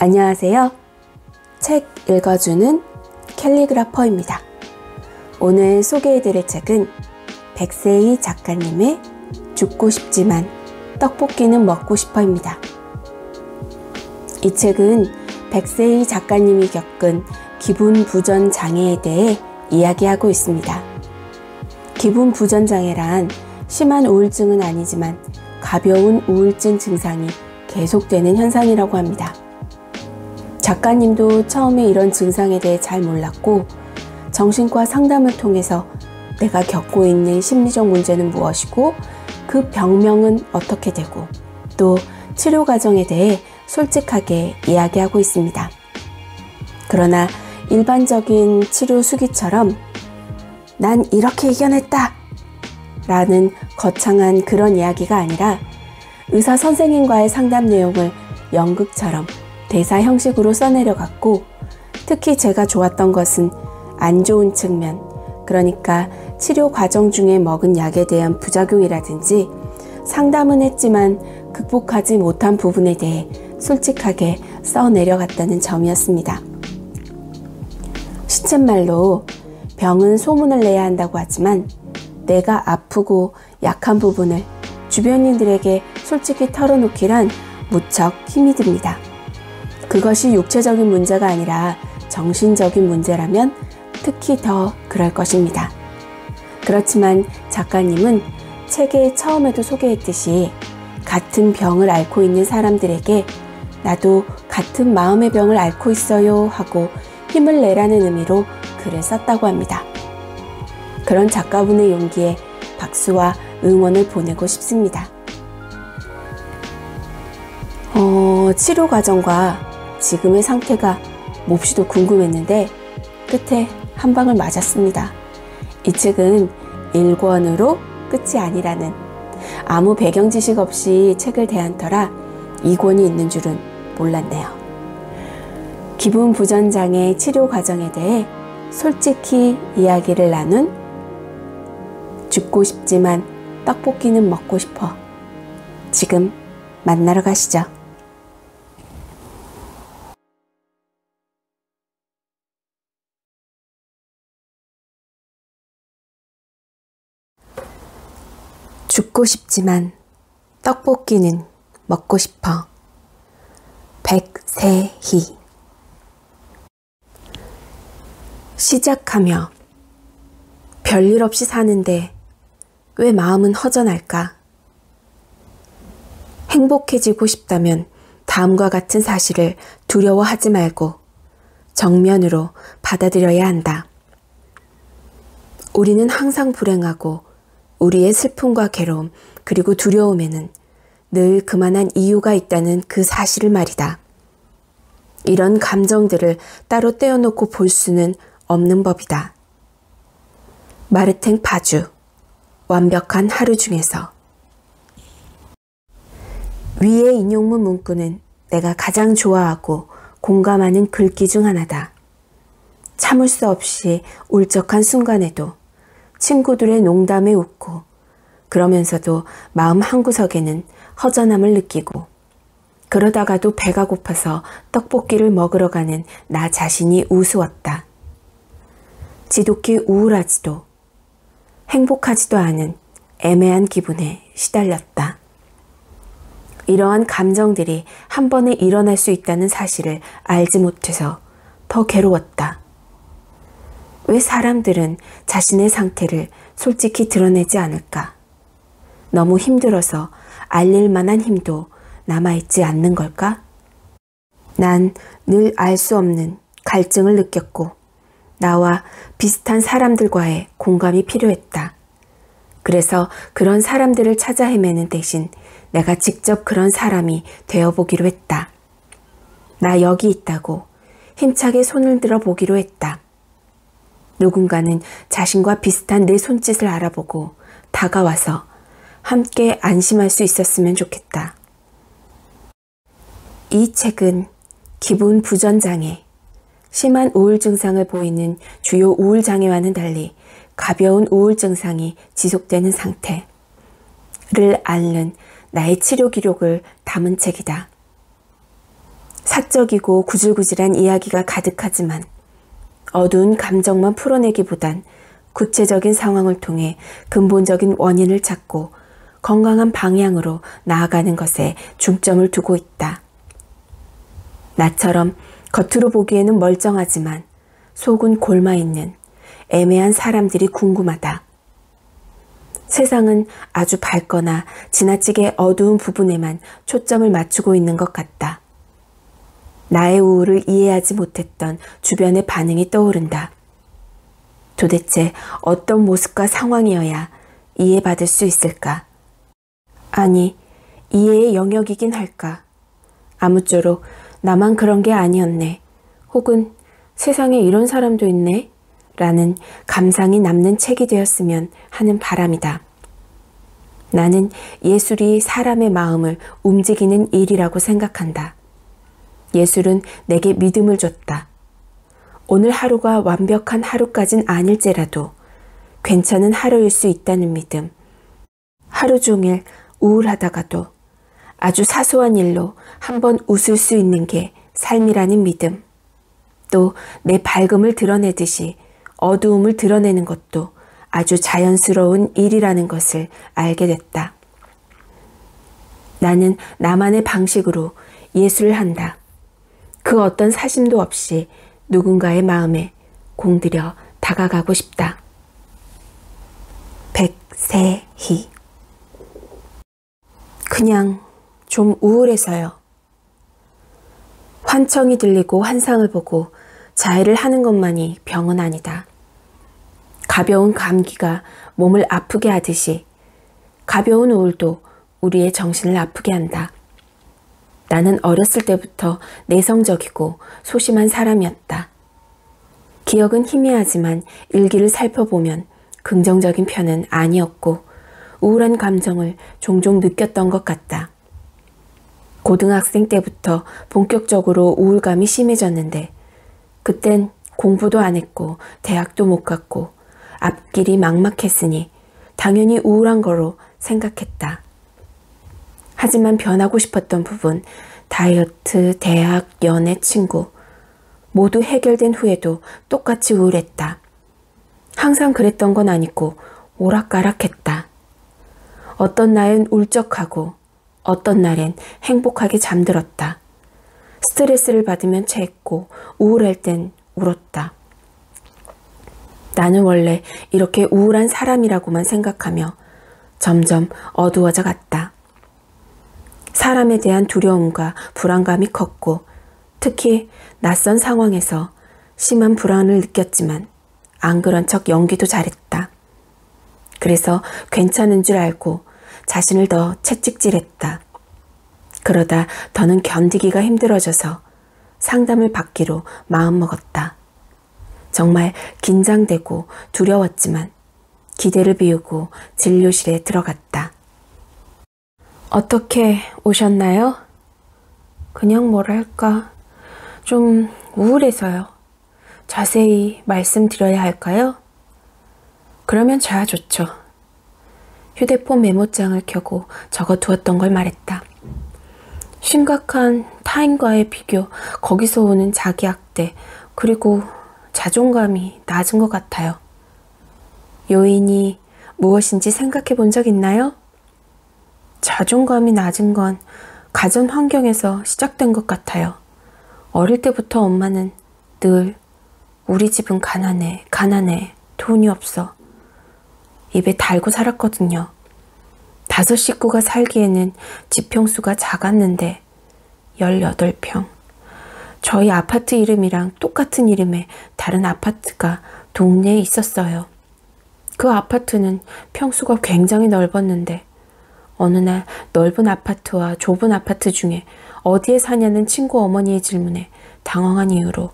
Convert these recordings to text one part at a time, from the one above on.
안녕하세요. 책 읽어주는 캘리그라퍼입니다. 오늘 소개해드릴 책은 백세희 작가님의 죽고 싶지만 떡볶이는 먹고 싶어입니다. 이 책은 백세희 작가님이 겪은 기분 부전 장애에 대해 이야기하고 있습니다. 기분 부전 장애란 심한 우울증은 아니지만 가벼운 우울증 증상이 계속되는 현상이라고 합니다. 작가님도 처음에 이런 증상에 대해 잘 몰랐고 정신과 상담을 통해서 내가 겪고 있는 심리적 문제는 무엇이고 그 병명은 어떻게 되고 또 치료 과정에 대해 솔직하게 이야기하고 있습니다. 그러나 일반적인 치료 수기처럼 난 이렇게 이겨냈다 라는 거창한 그런 이야기가 아니라 의사 선생님과의 상담 내용을 연극처럼 대사 형식으로 써내려갔고, 특히 제가 좋았던 것은 안 좋은 측면, 그러니까 치료 과정 중에 먹은 약에 대한 부작용이라든지 상담은 했지만 극복하지 못한 부분에 대해 솔직하게 써내려갔다는 점이었습니다. 시쳇말로 병은 소문을 내야 한다고 하지만 내가 아프고 약한 부분을 주변인들에게 솔직히 털어놓기란 무척 힘이 듭니다. 그것이 육체적인 문제가 아니라 정신적인 문제라면 특히 더 그럴 것입니다. 그렇지만 작가님은 책의 처음에도 소개했듯이 같은 병을 앓고 있는 사람들에게 나도 같은 마음의 병을 앓고 있어요 하고 힘을 내라는 의미로 글을 썼다고 합니다. 그런 작가분의 용기에 박수와 응원을 보내고 싶습니다. 치료 과정과 지금의 상태가 몹시도 궁금했는데 끝에 한 방을 맞았습니다. 이 책은 1권으로 끝이 아니라는, 아무 배경 지식 없이 책을 대한 터라 2권이 있는 줄은 몰랐네요. 기분 부전장애 치료 과정에 대해 솔직히 이야기를 나눈 죽고 싶지만 떡볶이는 먹고 싶어. 지금 만나러 가시죠. 죽고 싶지만 떡볶이는 먹고 싶어. 백세희. 시작하며 별일 없이 사는데 왜 마음은 허전할까? 행복해지고 싶다면 다음과 같은 사실을 두려워하지 말고 정면으로 받아들여야 한다. 우리는 항상 불행하고 우리의 슬픔과 괴로움 그리고 두려움에는 늘 그만한 이유가 있다는 그 사실을 말이다. 이런 감정들을 따로 떼어놓고 볼 수는 없는 법이다. 마르탱 파주, 완벽한 하루 중에서. 위의 인용문 문구는 내가 가장 좋아하고 공감하는 글귀 중 하나다. 참을 수 없이 울적한 순간에도 친구들의 농담에 웃고 그러면서도 마음 한구석에는 허전함을 느끼고 그러다가도 배가 고파서 떡볶이를 먹으러 가는 나 자신이 우스웠다. 지독히 우울하지도 행복하지도 않은 애매한 기분에 시달렸다. 이러한 감정들이 한 번에 일어날 수 있다는 사실을 알지 못해서 더 괴로웠다. 왜 사람들은 자신의 상태를 솔직히 드러내지 않을까? 너무 힘들어서 알릴 만한 힘도 남아있지 않는 걸까? 난 늘 알 수 없는 갈증을 느꼈고 나와 비슷한 사람들과의 공감이 필요했다. 그래서 그런 사람들을 찾아 헤매는 대신 내가 직접 그런 사람이 되어보기로 했다. 나 여기 있다고 힘차게 손을 들어 보기로 했다. 누군가는 자신과 비슷한 내 손짓을 알아보고 다가와서 함께 안심할 수 있었으면 좋겠다. 이 책은 기분 부전장애, 심한 우울 증상을 보이는 주요 우울 장애와는 달리 가벼운 우울 증상이 지속되는 상태를 앓는 나의 치료 기록을 담은 책이다. 사적이고 구질구질한 이야기가 가득하지만 어두운 감정만 풀어내기보단 구체적인 상황을 통해 근본적인 원인을 찾고 건강한 방향으로 나아가는 것에 중점을 두고 있다. 나처럼 겉으로 보기에는 멀쩡하지만 속은 골마있는 애매한 사람들이 궁금하다. 세상은 아주 밝거나 지나치게 어두운 부분에만 초점을 맞추고 있는 것 같다. 나의 우울을 이해하지 못했던 주변의 반응이 떠오른다. 도대체 어떤 모습과 상황이어야 이해받을 수 있을까? 아니, 이해의 영역이긴 할까? 아무쪼록 나만 그런 게 아니었네. 혹은 세상에 이런 사람도 있네? 라는 감상이 남는 책이 되었으면 하는 바람이다. 나는 예술이 사람의 마음을 움직이는 일이라고 생각한다. 예술은 내게 믿음을 줬다. 오늘 하루가 완벽한 하루까진 아닐지라도 괜찮은 하루일 수 있다는 믿음. 하루 종일 우울하다가도 아주 사소한 일로 한번 웃을 수 있는 게 삶이라는 믿음. 또 내 밝음을 드러내듯이 어두움을 드러내는 것도 아주 자연스러운 일이라는 것을 알게 됐다. 나는 나만의 방식으로 예술을 한다. 그 어떤 사심도 없이 누군가의 마음에 공들여 다가가고 싶다. 백세희. 그냥 좀 우울해서요. 환청이 들리고 환상을 보고 자해를 하는 것만이 병은 아니다. 가벼운 감기가 몸을 아프게 하듯이 가벼운 우울도 우리의 정신을 아프게 한다. 나는 어렸을 때부터 내성적이고 소심한 사람이었다. 기억은 희미하지만 일기를 살펴보면 긍정적인 편은 아니었고 우울한 감정을 종종 느꼈던 것 같다. 고등학생 때부터 본격적으로 우울감이 심해졌는데 그땐 공부도 안 했고 대학도 못 갔고 앞길이 막막했으니 당연히 우울한 거로 생각했다. 하지만 변하고 싶었던 부분, 다이어트, 대학, 연애, 친구 모두 해결된 후에도 똑같이 우울했다. 항상 그랬던 건 아니고 오락가락했다. 어떤 날엔 울적하고 어떤 날엔 행복하게 잠들었다. 스트레스를 받으면 체했고 우울할 땐 울었다. 나는 원래 이렇게 우울한 사람이라고만 생각하며 점점 어두워져 갔다. 사람에 대한 두려움과 불안감이 컸고 특히 낯선 상황에서 심한 불안을 느꼈지만 안 그런 척 연기도 잘했다. 그래서 괜찮은 줄 알고 자신을 더 채찍질했다. 그러다 더는 견디기가 힘들어져서 상담을 받기로 마음먹었다. 정말 긴장되고 두려웠지만 기대를 비우고 진료실에 들어갔다. 어떻게 오셨나요? 그냥 뭐랄까 좀 우울해서요. 자세히 말씀드려야 할까요? 그러면 저야 좋죠. 휴대폰 메모장을 켜고 적어두었던 걸 말했다. 심각한 타인과의 비교, 거기서 오는 자기학대, 그리고 자존감이 낮은 것 같아요. 요인이 무엇인지 생각해 본 적 있나요? 자존감이 낮은 건 가정 환경에서 시작된 것 같아요. 어릴 때부터 엄마는 늘 우리 집은 가난해, 가난해, 돈이 없어 입에 달고 살았거든요. 5 식구가 살기에는 집 평수가 작았는데 18평. 저희 아파트 이름이랑 똑같은 이름의 다른 아파트가 동네에 있었어요. 그 아파트는 평수가 굉장히 넓었는데 어느 날 넓은 아파트와 좁은 아파트 중에 어디에 사냐는 친구 어머니의 질문에 당황한 이유로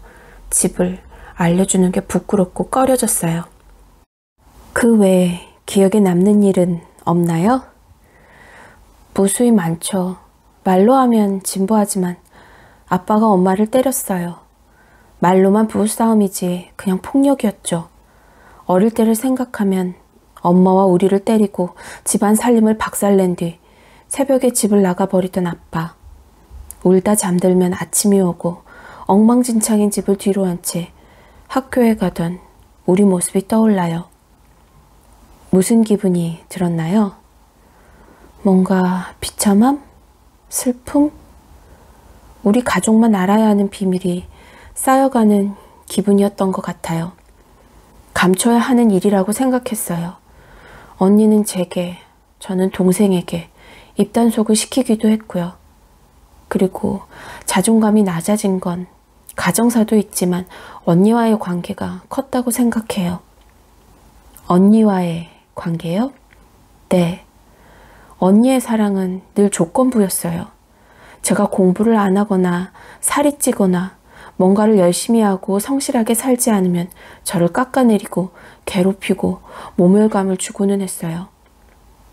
집을 알려주는 게 부끄럽고 꺼려졌어요. 그 외에 기억에 남는 일은 없나요? 무수히 많죠. 말로 하면 진부하지만 아빠가 엄마를 때렸어요. 말로만 부부싸움이지 그냥 폭력이었죠. 어릴 때를 생각하면 엄마와 우리를 때리고 집안 살림을 박살낸 뒤 새벽에 집을 나가버리던 아빠. 울다 잠들면 아침이 오고 엉망진창인 집을 뒤로 한 채 학교에 가던 우리 모습이 떠올라요. 무슨 기분이 들었나요? 뭔가 비참함? 슬픔? 우리 가족만 알아야 하는 비밀이 쌓여가는 기분이었던 것 같아요. 감춰야 하는 일이라고 생각했어요. 언니는 제게, 저는 동생에게 입단속을 시키기도 했고요. 그리고 자존감이 낮아진 건 가정사도 있지만 언니와의 관계가 컸다고 생각해요. 언니와의 관계요? 네. 언니의 사랑은 늘 조건부였어요. 제가 공부를 안 하거나 살이 찌거나 뭔가를 열심히 하고 성실하게 살지 않으면 저를 깎아내리고 괴롭히고 모멸감을 주고는 했어요.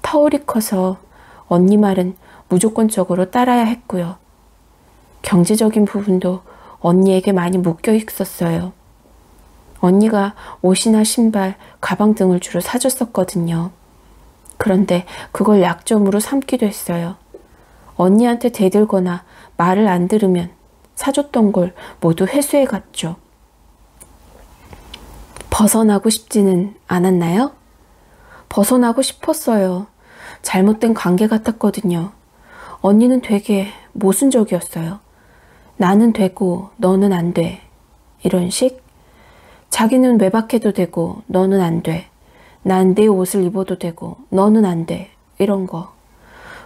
터울이 커서 언니 말은 무조건적으로 따라야 했고요. 경제적인 부분도 언니에게 많이 묶여 있었어요. 언니가 옷이나 신발, 가방 등을 주로 사줬었거든요. 그런데 그걸 약점으로 삼기도 했어요. 언니한테 대들거나 말을 안 들으면 사줬던 걸 모두 회수해 갔죠. 벗어나고 싶지는 않았나요? 벗어나고 싶었어요. 잘못된 관계 같았거든요. 언니는 되게 모순적이었어요. 나는 되고 너는 안 돼. 이런 식? 자기는 외박해도 되고 너는 안 돼. 난 내 옷을 입어도 되고 너는 안 돼. 이런 거.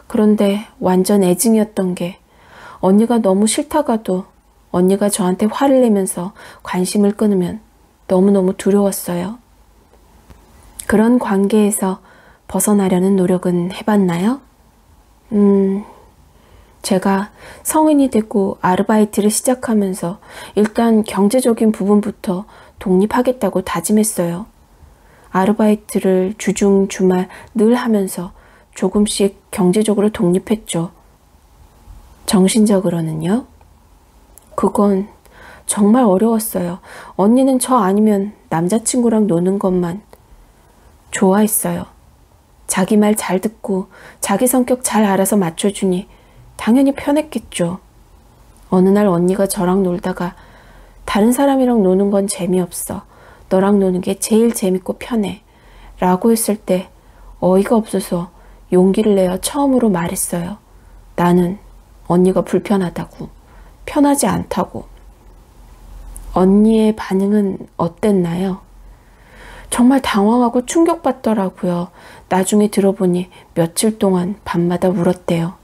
그런데 완전 애증이었던 게 언니가 너무 싫다가도 언니가 저한테 화를 내면서 관심을 끊으면 너무너무 두려웠어요. 그런 관계에서 벗어나려는 노력은 해봤나요? 제가 성인이 되고 아르바이트를 시작하면서 일단 경제적인 부분부터 독립하겠다고 다짐했어요. 아르바이트를 주중, 주말 늘 하면서 조금씩 경제적으로 독립했죠. 정신적으로는요? 그건 정말 어려웠어요. 언니는 저 아니면 남자친구랑 노는 것만 좋아했어요. 자기 말 잘 듣고 자기 성격 잘 알아서 맞춰주니 당연히 편했겠죠. 어느 날 언니가 저랑 놀다가 다른 사람이랑 노는 건 재미없어. 너랑 노는 게 제일 재밌고 편해. 라고 했을 때 어이가 없어서 용기를 내어 처음으로 말했어요. 나는 언니가 불편하다고. 편하지 않다고. 언니의 반응은 어땠나요? 정말 당황하고 충격받더라고요. 나중에 들어보니 며칠 동안 밤마다 울었대요.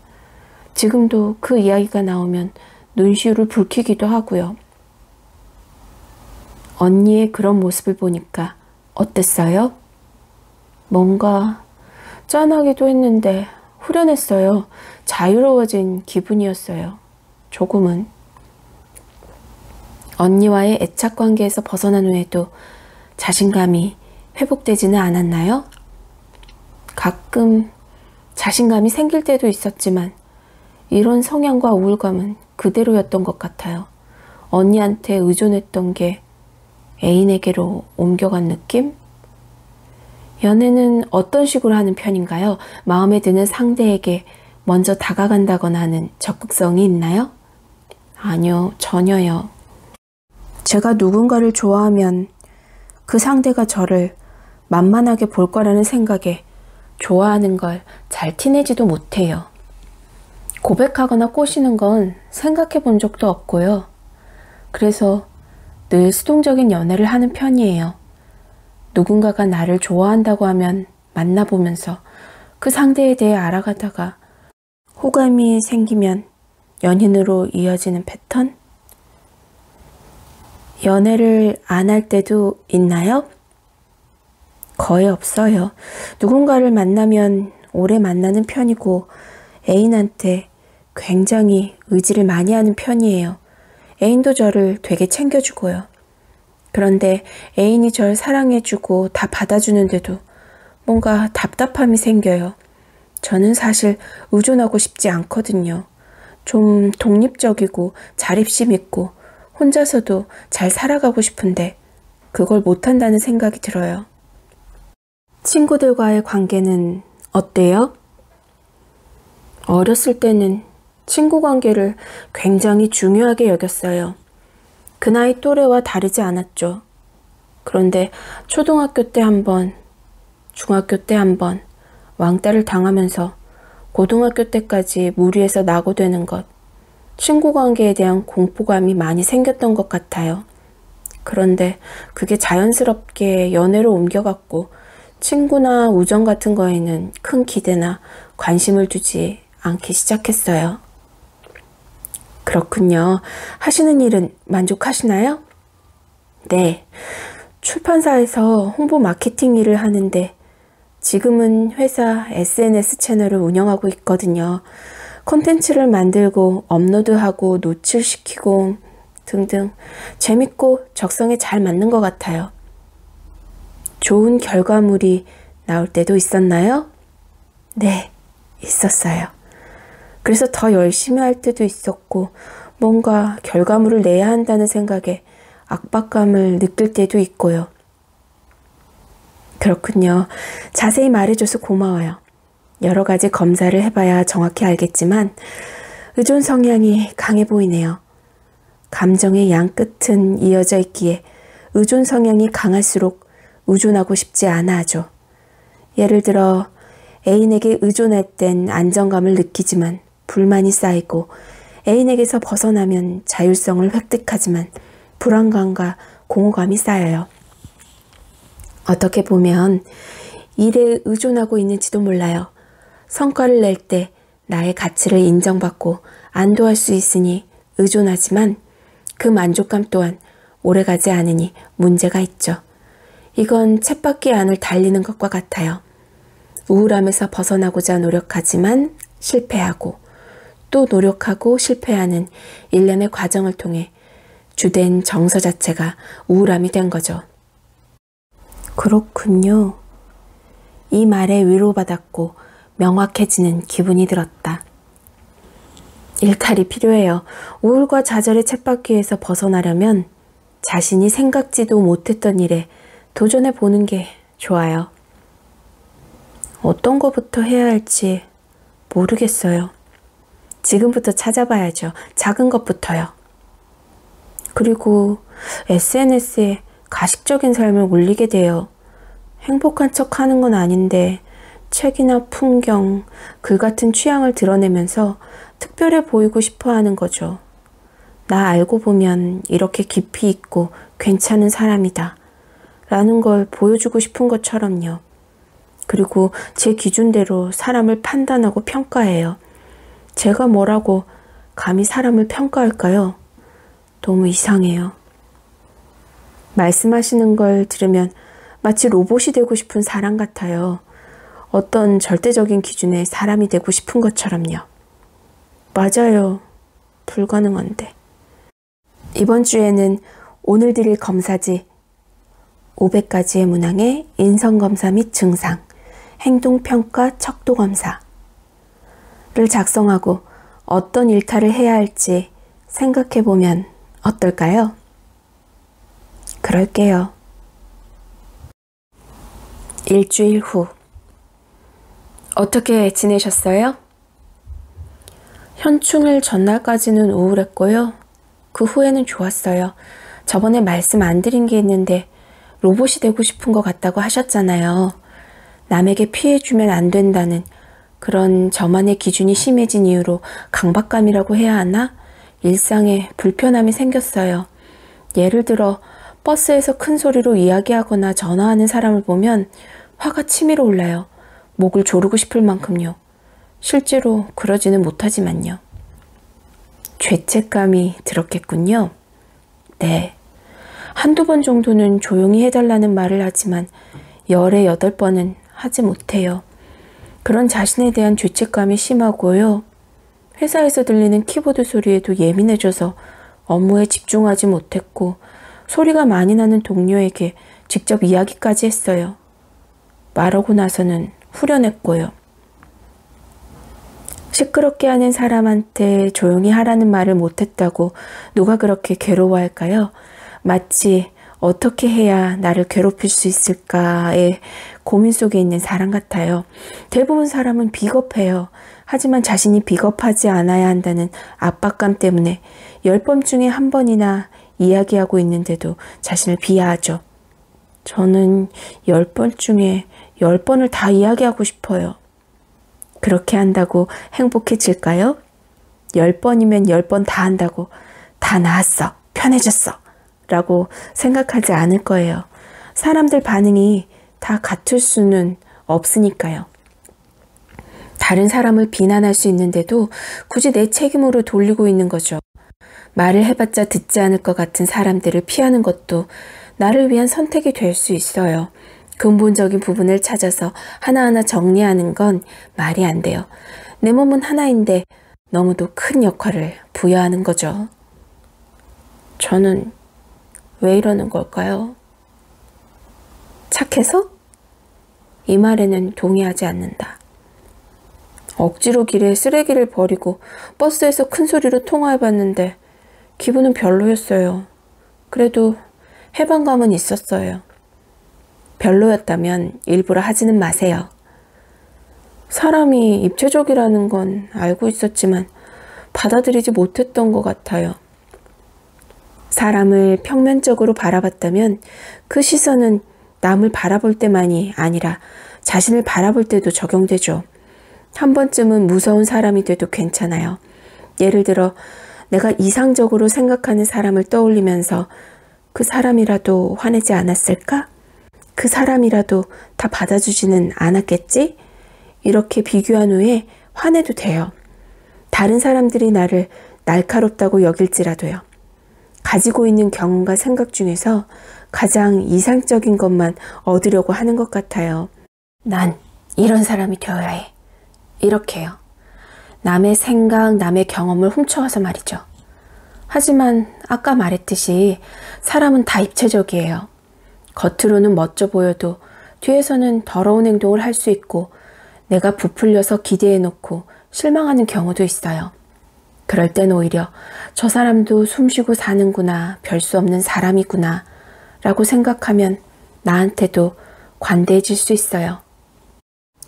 지금도 그 이야기가 나오면 눈시울을 붉히기도 하고요. 언니의 그런 모습을 보니까 어땠어요? 뭔가 짠하기도 했는데 후련했어요. 자유로워진 기분이었어요. 조금은. 언니와의 애착 관계에서 벗어난 후에도 자신감이 회복되지는 않았나요? 가끔 자신감이 생길 때도 있었지만 이런 성향과 우울감은 그대로였던 것 같아요. 언니한테 의존했던 게 애인에게로 옮겨간 느낌? 연애는 어떤 식으로 하는 편인가요? 마음에 드는 상대에게 먼저 다가간다거나 하는 적극성이 있나요? 아니요, 전혀요. 제가 누군가를 좋아하면 그 상대가 저를 만만하게 볼 거라는 생각에 좋아하는 걸 잘 티내지도 못해요. 고백하거나 꼬시는 건 생각해 본 적도 없고요. 그래서 늘 수동적인 연애를 하는 편이에요. 누군가가 나를 좋아한다고 하면 만나보면서 그 상대에 대해 알아가다가 호감이 생기면 연인으로 이어지는 패턴? 연애를 안 할 때도 있나요? 거의 없어요. 누군가를 만나면 오래 만나는 편이고 애인한테 굉장히 의지를 많이 하는 편이에요. 애인도 저를 되게 챙겨주고요. 그런데 애인이 절 사랑해주고 다 받아주는데도 뭔가 답답함이 생겨요. 저는 사실 의존하고 싶지 않거든요. 좀 독립적이고 자립심 있고 혼자서도 잘 살아가고 싶은데 그걸 못한다는 생각이 들어요. 친구들과의 관계는 어때요? 어렸을 때는 친구 관계를 굉장히 중요하게 여겼어요. 그 나이 또래와 다르지 않았죠. 그런데 초등학교 때 한 번, 중학교 때 한 번 왕따를 당하면서 고등학교 때까지 무리해서 낙오되는 것, 친구 관계에 대한 공포감이 많이 생겼던 것 같아요. 그런데 그게 자연스럽게 연애로 옮겨갔고 친구나 우정 같은 거에는 큰 기대나 관심을 두지 않기 시작했어요. 그렇군요. 하시는 일은 만족하시나요? 네. 출판사에서 홍보 마케팅 일을 하는데 지금은 회사 SNS 채널을 운영하고 있거든요. 콘텐츠를 만들고 업로드하고 노출시키고 등등 재밌고 적성에 잘 맞는 것 같아요. 좋은 결과물이 나올 때도 있었나요? 네, 있었어요. 그래서 더 열심히 할 때도 있었고 뭔가 결과물을 내야 한다는 생각에 압박감을 느낄 때도 있고요. 그렇군요. 자세히 말해줘서 고마워요. 여러 가지 검사를 해봐야 정확히 알겠지만 의존 성향이 강해 보이네요. 감정의 양 끝은 이어져 있기에 의존 성향이 강할수록 의존하고 싶지 않아 하죠. 예를 들어 애인에게 의존할 땐 안정감을 느끼지만 불만이 쌓이고 애인에게서 벗어나면 자율성을 획득하지만 불안감과 공허감이 쌓여요. 어떻게 보면 일에 의존하고 있는지도 몰라요. 성과를 낼 때 나의 가치를 인정받고 안도할 수 있으니 의존하지만 그 만족감 또한 오래가지 않으니 문제가 있죠. 이건 쳇바퀴 안을 달리는 것과 같아요. 우울함에서 벗어나고자 노력하지만 실패하고 또 노력하고 실패하는 일련의 과정을 통해 주된 정서 자체가 우울함이 된 거죠. 그렇군요. 이 말에 위로받았고 명확해지는 기분이 들었다. 일탈이 필요해요. 우울과 좌절의 쳇바퀴에서 벗어나려면 자신이 생각지도 못했던 일에 도전해 보는 게 좋아요. 어떤 것부터 해야 할지 모르겠어요. 지금부터 찾아봐야죠. 작은 것부터요. 그리고 SNS에 가식적인 삶을 올리게 돼요. 행복한 척 하는 건 아닌데 책이나 풍경, 글 같은 취향을 드러내면서 특별해 보이고 싶어 하는 거죠. 나 알고 보면 이렇게 깊이 있고 괜찮은 사람이다 라는 걸 보여주고 싶은 것처럼요. 그리고 제 기준대로 사람을 판단하고 평가해요. 제가 뭐라고 감히 사람을 평가할까요? 너무 이상해요. 말씀하시는 걸 들으면 마치 로봇이 되고 싶은 사람 같아요. 어떤 절대적인 기준의 사람이 되고 싶은 것처럼요. 맞아요. 불가능한데. 이번 주에는 오늘 드릴 검사지 500가지의 문항의 인성검사 및 증상, 행동평가 척도검사를 작성하고 어떤 일탈을 해야 할지 생각해보면 어떨까요? 그럴게요. 일주일 후. 어떻게 지내셨어요? 현충일 전날까지는 우울했고요. 그 후에는 좋았어요. 저번에 말씀 안 드린 게 있는데 로봇이 되고 싶은 것 같다고 하셨잖아요. 남에게 피해주면 안 된다는 그런 저만의 기준이 심해진 이유로 강박감이라고 해야 하나? 일상에 불편함이 생겼어요. 예를 들어 버스에서 큰 소리로 이야기하거나 전화하는 사람을 보면 화가 치밀어 올라요. 목을 조르고 싶을 만큼요. 실제로 그러지는 못하지만요. 죄책감이 들었겠군요. 네. 한두 번 정도는 조용히 해달라는 말을 하지만 열에 8번은 하지 못해요. 그런 자신에 대한 죄책감이 심하고요. 회사에서 들리는 키보드 소리에도 예민해져서 업무에 집중하지 못했고 소리가 많이 나는 동료에게 직접 이야기까지 했어요. 말하고 나서는 후련했고요. 시끄럽게 하는 사람한테 조용히 하라는 말을 못했다고 누가 그렇게 괴로워할까요? 마치 어떻게 해야 나를 괴롭힐 수 있을까의 고민 속에 있는 사람 같아요. 대부분 사람은 비겁해요. 하지만 자신이 비겁하지 않아야 한다는 압박감 때문에 10번 중에 한 번이나 이야기하고 있는데도 자신을 비하하죠. 저는 10번 중에 10번을 다 이야기하고 싶어요. 그렇게 한다고 행복해질까요? 10번이면 10번 다 한다고 다 나았어, 편해졌어 라고 생각하지 않을 거예요. 사람들 반응이 다 같을 수는 없으니까요. 다른 사람을 비난할 수 있는데도 굳이 내 책임으로 돌리고 있는 거죠. 말을 해봤자 듣지 않을 것 같은 사람들을 피하는 것도 나를 위한 선택이 될 수 있어요. 근본적인 부분을 찾아서 하나하나 정리하는 건 말이 안 돼요. 내 몸은 하나인데 너무도 큰 역할을 부여하는 거죠. 저는 왜 이러는 걸까요? 착해서? 이 말에는 동의하지 않는다. 억지로 길에 쓰레기를 버리고 버스에서 큰 소리로 통화해봤는데 기분은 별로였어요. 그래도 해방감은 있었어요. 별로였다면 일부러 하지는 마세요. 사람이 입체적이라는 건 알고 있었지만 받아들이지 못했던 것 같아요. 사람을 평면적으로 바라봤다면 그 시선은 남을 바라볼 때만이 아니라 자신을 바라볼 때도 적용되죠. 한 번쯤은 무서운 사람이 돼도 괜찮아요. 예를 들어 내가 이상적으로 생각하는 사람을 떠올리면서 그 사람이라도 화내지 않았을까? 그 사람이라도 다 받아주지는 않았겠지? 이렇게 비교한 후에 화내도 돼요. 다른 사람들이 나를 날카롭다고 여길지라도요. 가지고 있는 경험과 생각 중에서 가장 이상적인 것만 얻으려고 하는 것 같아요. 난 이런 사람이 되어야 해. 이렇게요. 남의 생각, 남의 경험을 훔쳐와서 말이죠. 하지만 아까 말했듯이 사람은 다 입체적이에요. 겉으로는 멋져 보여도 뒤에서는 더러운 행동을 할 수 있고 내가 부풀려서 기대해놓고 실망하는 경우도 있어요. 그럴 땐 오히려 저 사람도 숨쉬고 사는구나, 별 수 없는 사람이구나 라고 생각하면 나한테도 관대해질 수 있어요.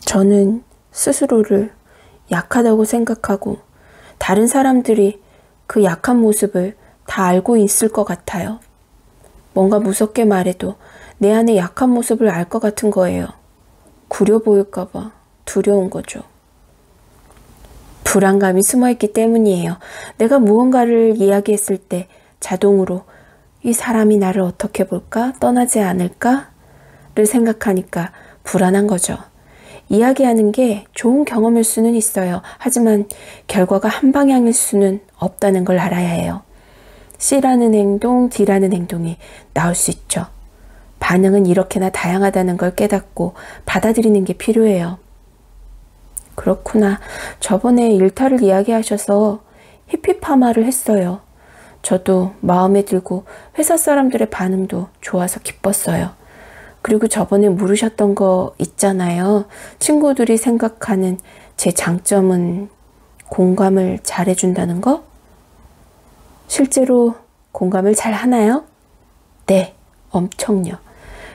저는 스스로를 약하다고 생각하고 다른 사람들이 그 약한 모습을 다 알고 있을 것 같아요. 뭔가 무섭게 말해도 내 안에 약한 모습을 알 것 같은 거예요. 구려 보일까 봐 두려운 거죠. 불안감이 숨어있기 때문이에요. 내가 무언가를 이야기했을 때 자동으로 이 사람이 나를 어떻게 볼까? 떠나지 않을까? 를 생각하니까 불안한 거죠. 이야기하는 게 좋은 경험일 수는 있어요. 하지만 결과가 한 방향일 수는 없다는 걸 알아야 해요. C라는 행동, D라는 행동이 나올 수 있죠. 반응은 이렇게나 다양하다는 걸 깨닫고 받아들이는 게 필요해요. 그렇구나. 저번에 일탈을 이야기하셔서 히피파마를 했어요. 저도 마음에 들고 회사 사람들의 반응도 좋아서 기뻤어요. 그리고 저번에 물으셨던 거 있잖아요. 친구들이 생각하는 제 장점은 공감을 잘해준다는 거? 실제로 공감을 잘 하나요? 네, 엄청요.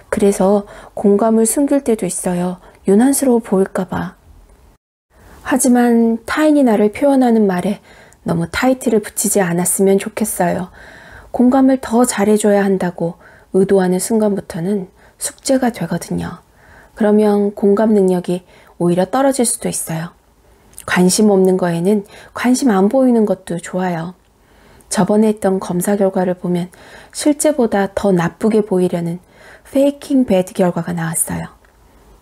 그래서 공감을 숨길 때도 있어요. 유난스러워 보일까 봐. 하지만 타인이 나를 표현하는 말에 너무 타이틀을 붙이지 않았으면 좋겠어요. 공감을 더 잘해줘야 한다고 의도하는 순간부터는 숙제가 되거든요. 그러면 공감 능력이 오히려 떨어질 수도 있어요. 관심 없는 거에는 관심 안 보이는 것도 좋아요. 저번에 했던 검사 결과를 보면 실제보다 더 나쁘게 보이려는 페이킹 배드 결과가 나왔어요.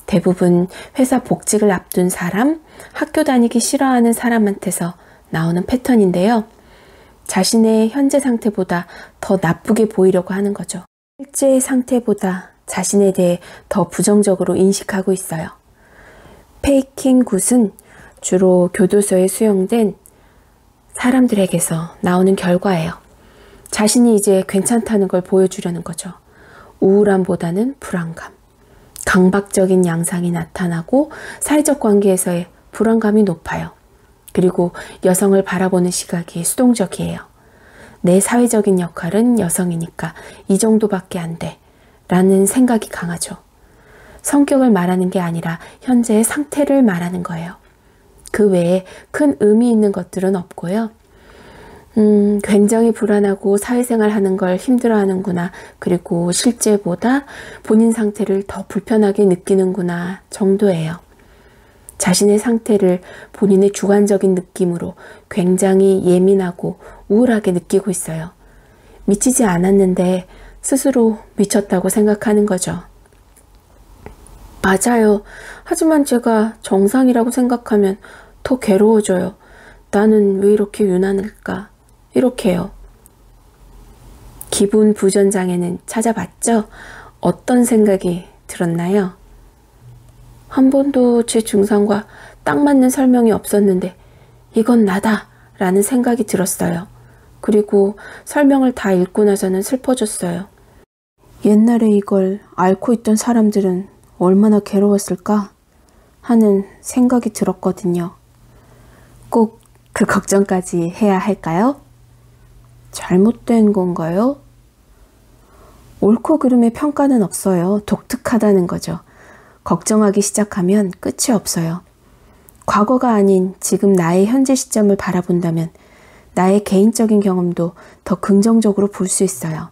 대부분 회사 복직을 앞둔 사람, 학교 다니기 싫어하는 사람한테서 나오는 패턴인데요. 자신의 현재 상태보다 더 나쁘게 보이려고 하는 거죠. 실제 상태보다 자신에 대해 더 부정적으로 인식하고 있어요. 페이킹 굿은 주로 교도소에 수용된 사람들에게서 나오는 결과예요. 자신이 이제 괜찮다는 걸 보여주려는 거죠. 우울함보다는 불안감, 강박적인 양상이 나타나고 사회적 관계에서의 불안감이 높아요. 그리고 여성을 바라보는 시각이 수동적이에요. 내 사회적인 역할은 여성이니까 이 정도밖에 안 돼. 라는 생각이 강하죠. 성격을 말하는 게 아니라 현재의 상태를 말하는 거예요. 그 외에 큰 의미 있는 것들은 없고요. 굉장히 불안하고 사회생활 하는 걸 힘들어하는구나. 그리고 실제보다 본인 상태를 더 불편하게 느끼는구나 정도예요. 자신의 상태를 본인의 주관적인 느낌으로 굉장히 예민하고 우울하게 느끼고 있어요. 미치지 않았는데 스스로 미쳤다고 생각하는 거죠. 맞아요. 하지만 제가 정상이라고 생각하면 더 괴로워져요. 나는 왜 이렇게 유난일까? 이렇게요. 기분 부전장애는 찾아봤죠? 어떤 생각이 들었나요? 한 번도 제 증상과 딱 맞는 설명이 없었는데 이건 나다 라는 생각이 들었어요. 그리고 설명을 다 읽고 나서는 슬퍼졌어요. 옛날에 이걸 앓고 있던 사람들은 얼마나 괴로웠을까 하는 생각이 들었거든요. 꼭 그 걱정까지 해야 할까요? 잘못된 건가요? 옳고 그름의 평가는 없어요. 독특하다는 거죠. 걱정하기 시작하면 끝이 없어요. 과거가 아닌 지금 나의 현재 시점을 바라본다면 나의 개인적인 경험도 더 긍정적으로 볼 수 있어요.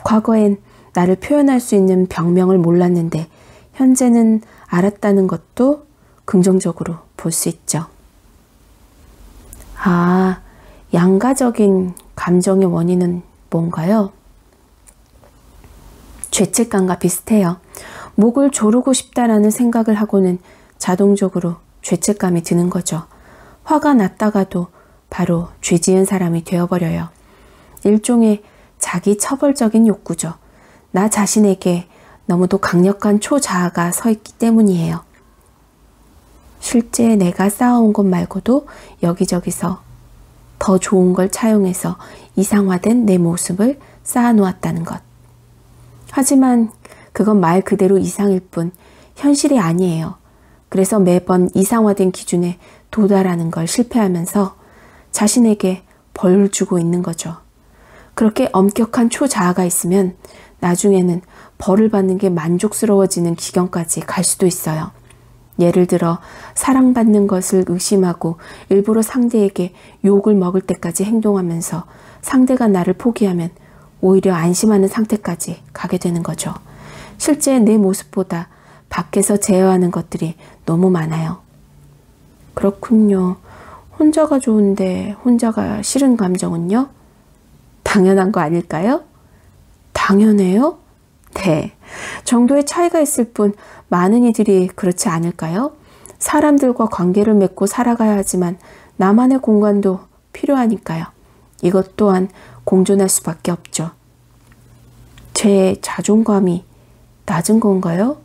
과거엔 나를 표현할 수 있는 병명을 몰랐는데 현재는 알았다는 것도 긍정적으로 볼 수 있죠. 아, 양가적인 감정의 원인은 뭔가요? 죄책감과 비슷해요. 목을 조르고 싶다라는 생각을 하고는 자동적으로 죄책감이 드는 거죠. 화가 났다가도 바로 죄 지은 사람이 되어버려요. 일종의 자기 처벌적인 욕구죠. 나 자신에게 너무도 강력한 초자아가 서 있기 때문이에요. 실제 내가 쌓아온 것 말고도 여기저기서 더 좋은 걸 차용해서 이상화된 내 모습을 쌓아놓았다는 것. 하지만 그건 말 그대로 이상일 뿐 현실이 아니에요. 그래서 매번 이상화된 기준에 도달하는 걸 실패하면서 자신에게 벌을 주고 있는 거죠. 그렇게 엄격한 초자아가 있으면 나중에는 벌을 받는 게 만족스러워지는 지경까지 갈 수도 있어요. 예를 들어 사랑받는 것을 의심하고 일부러 상대에게 욕을 먹을 때까지 행동하면서 상대가 나를 포기하면 오히려 안심하는 상태까지 가게 되는 거죠. 실제 내 모습보다 밖에서 제어하는 것들이 너무 많아요. 그렇군요. 혼자가 좋은데 혼자가 싫은 감정은요? 당연한 거 아닐까요? 당연해요? 네. 정도의 차이가 있을 뿐 많은 이들이 그렇지 않을까요? 사람들과 관계를 맺고 살아가야 하지만 나만의 공간도 필요하니까요. 이것 또한 공존할 수밖에 없죠. 제 자존감이 낮은 건가요?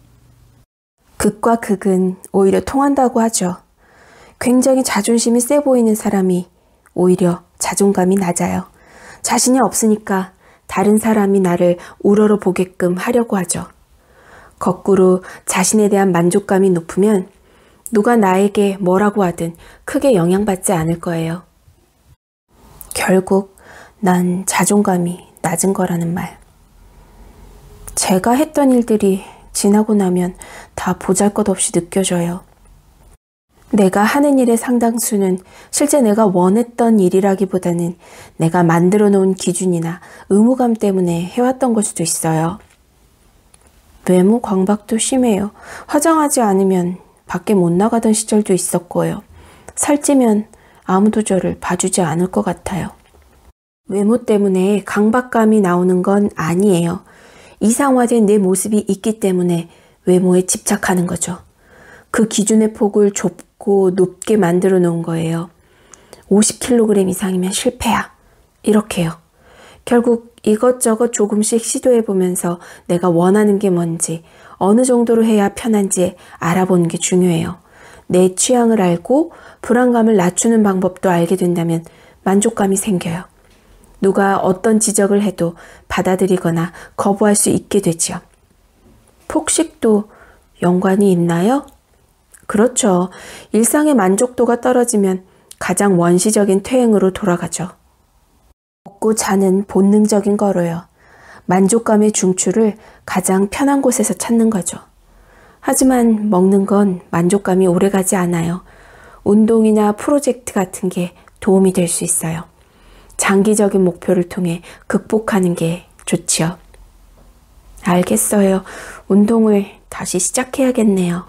극과 극은 오히려 통한다고 하죠. 굉장히 자존심이 세 보이는 사람이 오히려 자존감이 낮아요. 자신이 없으니까 다른 사람이 나를 우러러 보게끔 하려고 하죠. 거꾸로 자신에 대한 만족감이 높으면 누가 나에게 뭐라고 하든 크게 영향받지 않을 거예요. 결국 난 자존감이 낮은 거라는 말. 제가 했던 일들이 지나고 나면 다 보잘것없이 느껴져요. 내가 하는 일의 상당수는 실제 내가 원했던 일이라기보다는 내가 만들어 놓은 기준이나 의무감 때문에 해왔던 걸 수도 있어요. 외모 광박도 심해요. 화장하지 않으면 밖에 못 나가던 시절도 있었고요. 살찌면 아무도 저를 봐주지 않을 것 같아요. 외모 때문에 강박감이 나오는 건 아니에요. 이상화된 내 모습이 있기 때문에 외모에 집착하는 거죠. 그 기준의 폭을 좁고 높게 만들어 놓은 거예요. 50kg 이상이면 실패야. 이렇게요. 결국 이것저것 조금씩 시도해 보면서 내가 원하는 게 뭔지, 어느 정도로 해야 편한지 알아보는 게 중요해요. 내 취향을 알고 불안감을 낮추는 방법도 알게 된다면 만족감이 생겨요. 누가 어떤 지적을 해도 받아들이거나 거부할 수 있게 되지요. 폭식도 연관이 있나요? 그렇죠. 일상의 만족도가 떨어지면 가장 원시적인 퇴행으로 돌아가죠. 먹고 자는 본능적인 거로요. 만족감의 중추를 가장 편한 곳에서 찾는 거죠. 하지만 먹는 건 만족감이 오래가지 않아요. 운동이나 프로젝트 같은 게 도움이 될 수 있어요. 장기적인 목표를 통해 극복하는 게 좋지요. 알겠어요. 운동을 다시 시작해야겠네요.